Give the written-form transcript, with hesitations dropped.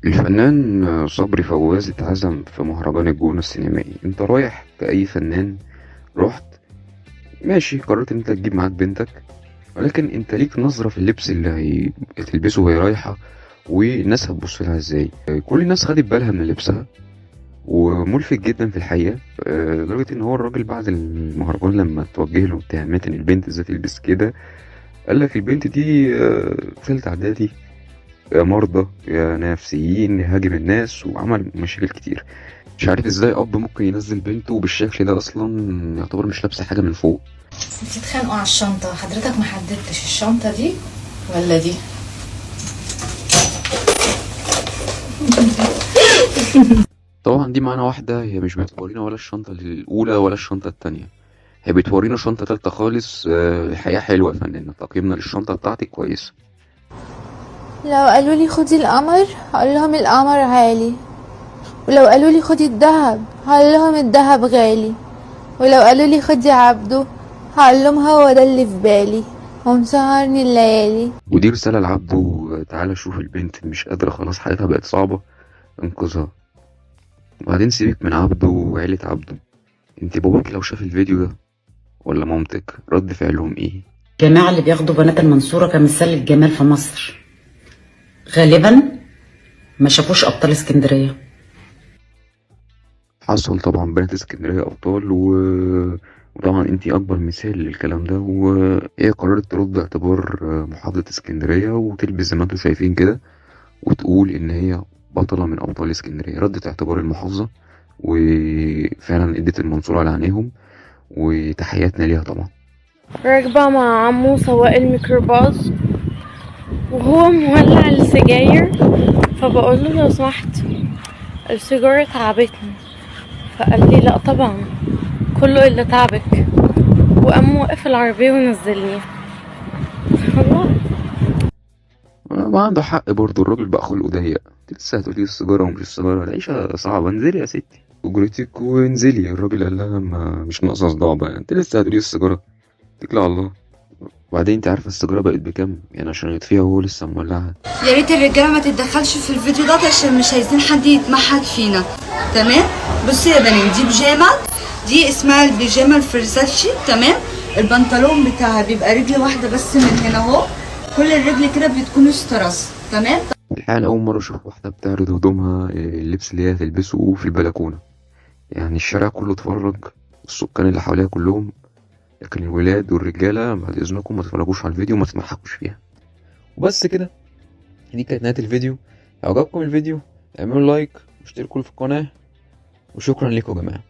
الفنان صبري فواز اتعزم في مهرجان الجونة السينمائي. انت رايح كأي فنان، رحت ماشي، قررت ان انت تجيب معاك بنتك، ولكن انت ليك نظرة في اللبس اللي هتلبسه وهي رايحة، والناس هتبص لها ازاي. كل الناس خدت بالها من لبسها، وملفت جدا في الحقيقة. لدرجة ان هو الراجل بعد المهرجان لما توجه له اتهامات ان البنت ازاي تلبس كده، قال لك البنت دي في ثالثة اعدادي، يا مرضى يا نفسيين، يهاجم الناس وعمل مشاكل كتير. مش عارف ازاي اب ممكن ينزل بنته بالشكل ده، اصلا يعتبر مش لابسه حاجه من فوق. بتتخانقوا على الشنطة، حضرتك ما حددتش الشنطة دي ولا دي؟ طبعا دي معانا واحده، هي مش بتورينا ولا الشنطه الاولى ولا الشنطه التانية، هي بتورينا شنطه تالتة خالص. الحقيقه حلوه يا فندم، تقييمنا للشنطه بتاعتك كويس. لو قالوا لي خدي القمر هقول لهم القمر عالي، ولو قالوا لي خدي الذهب هقول لهم الذهب غالي، ولو قالوا لي خدي عبده هقول لهم هو ده اللي في بالي ومسهرني الليالي. ودي رساله لعبده، تعالى شوف البنت مش قادره خلاص، حياتها بقت صعبه، انقذها. وبعدين سيبك من عبده وعيله عبده، انت باباك لو شاف الفيديو ده ولا مامتك رد فعلهم ايه؟ الجماعة اللي بياخدوا بنات المنصورة كمثال للجمال في مصر غالبا ما شافوش أبطال اسكندرية. حصل طبعا، بنات اسكندرية أبطال وطبعا انتي أكبر مثال للكلام ده. وهي قررت ترد باعتبار محافظة اسكندرية، وتلبس زي ما انتوا شايفين كده، وتقول إن هي بطلة من أبطال اسكندرية. ردت اعتبار المحافظة، وفعلا ادت المنصورة على عينيهم، وتحياتنا ليها طبعا. راكبة مع عمو سواق الميكروباص وهو مولع السجاير، فبقول له لو سمحت السيجارة تعبتني، فقال لي لا طبعا كله الا تعبك، وقام موقف العربية ونزلني. والله ما عنده حق برضه، الراجل بقى خلقه ضيق. انت لسه هتقولي السيجارة ومش السيجارة، العيشة صعبة، انزلي يا ستي اجرتك وانزلي. الراجل قال لها ما مش ناقصة صداع بقى، انت لسه هتقولي السيجارة، اتكلي على الله. وبعدين انت عارفه السيجاره بقت بكام يعني عشان يطفيها وهو لسه مولعها؟ يا ريت الرجاله ما تتدخلش في الفيديو ده عشان مش عايزين حد يتمحك فينا. تمام. بصي يا بنات، دي بيجامه، دي اسمها البيجامه الفرساتشي. تمام. البنطلون بتاعها بيبقى رجل واحده بس من هنا اهو، كل الرجل كده بتكون استرس. تمام. الحقيقه انا اول مره اشوف واحده بتعرض هدومها، اللبس اللي هي تلبسه في البلكونه. يعني الشارع كله اتفرج، السكان اللي حواليها كلهم، لكن الولاد والرجاله بعد اذنكم ما تتفرجوش على الفيديو وما تتمحكوش فيها. وبس كده، دي كانت نهايه الفيديو. لو عجبكم الفيديو اعملوا لايك واشتركوا في القناه، وشكرا لكم يا جماعه.